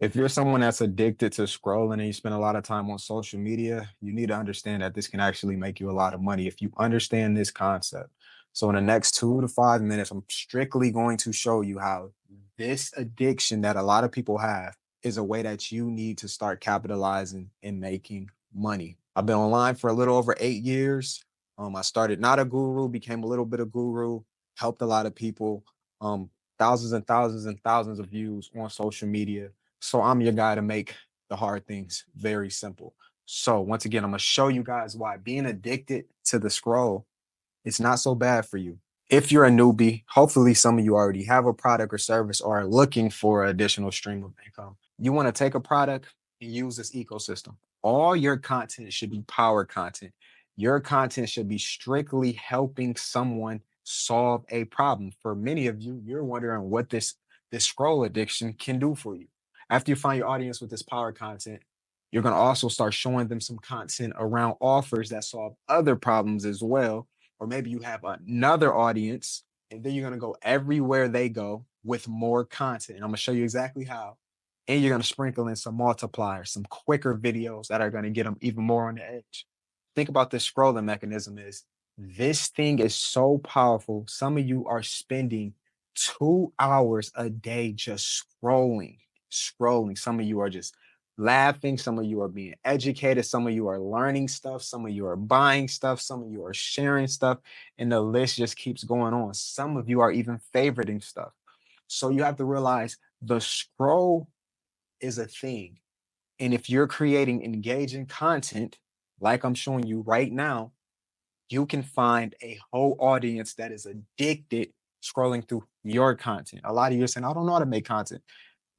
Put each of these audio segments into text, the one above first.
If you're someone that's addicted to scrolling and you spend a lot of time on social media, you need to understand that this can actually make you a lot of money if you understand this concept. So, in the next 2 to 5 minutes, I'm strictly going to show you how this addiction that a lot of people have is a way that you need to start capitalizing and making money. I've been online for a little over 8 years. I started not a guru, became a little bit of guru, helped a lot of people, um, thousands and thousands and thousands of views on social media. So I'm your guy to make the hard things very simple. So once again, I'm gonna show you guys why being addicted to the scroll, it's not so bad for you. If you're a newbie, hopefully some of you already have a product or service or are looking for an additional stream of income. You want to take a product and use this ecosystem. All your content should be power content. Your content should be strictly helping someone solve a problem. For many of you, you're wondering what this scroll addiction can do for you. After you find your audience with this power content, you're going to also start showing them some content around offers that solve other problems as well. Or maybe you have another audience, and then you're going to go everywhere they go with more content. And I'm going to show you exactly how. And you're going to sprinkle in some multipliers, some quicker videos that are going to get them even more on the edge. Think about this scrolling mechanism is this thing is so powerful. Some of you are spending 2 hours a day just scrolling. Some of you are just laughing. Some of you are being educated. Some of you are learning stuff. Some of you are buying stuff. Some of you are sharing stuff. And the list just keeps going on. Some of you are even favoriting stuff. So you have to realize the scroll is a thing. And if you're creating engaging content, like I'm showing you right now, you can find a whole audience that is addicted scrolling through your content. A lot of you are saying, I don't know how to make content.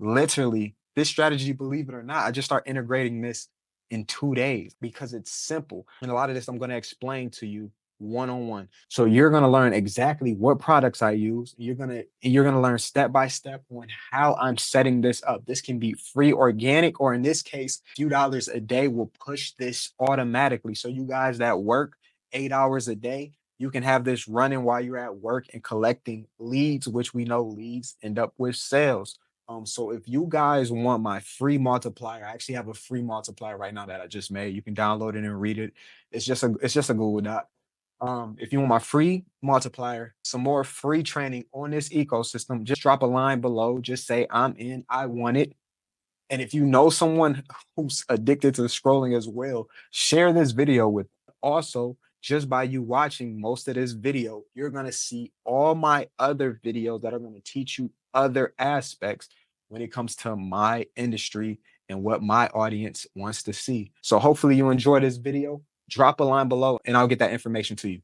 Literally, this strategy, believe it or not, I just start integrating this in 2 days because it's simple. And a lot of this I'm going to explain to you one on one. So you're going to learn exactly what products I use. You're going to learn step by step on how I'm setting this up. This can be free organic, or in this case, a few dollars a day will push this automatically. So you guys that work 8 hours a day, you can have this running while you're at work and collecting leads, which we know leads end up with sales. So if you guys want my free multiplier, I actually have a free multiplier right now that I just made. You can download it and read it. It's just a Google Doc. If you want my free multiplier, some more free training on this ecosystem, just drop a line below. Just say I'm in, I want it. And if you know someone who's addicted to scrolling as well, share this video with them. Also, just by you watching most of this video, you're going to see all my other videos that are going to teach you other aspects when it comes to my industry and what my audience wants to see. So hopefully you enjoy this video. Drop a line below and I'll get that information to you.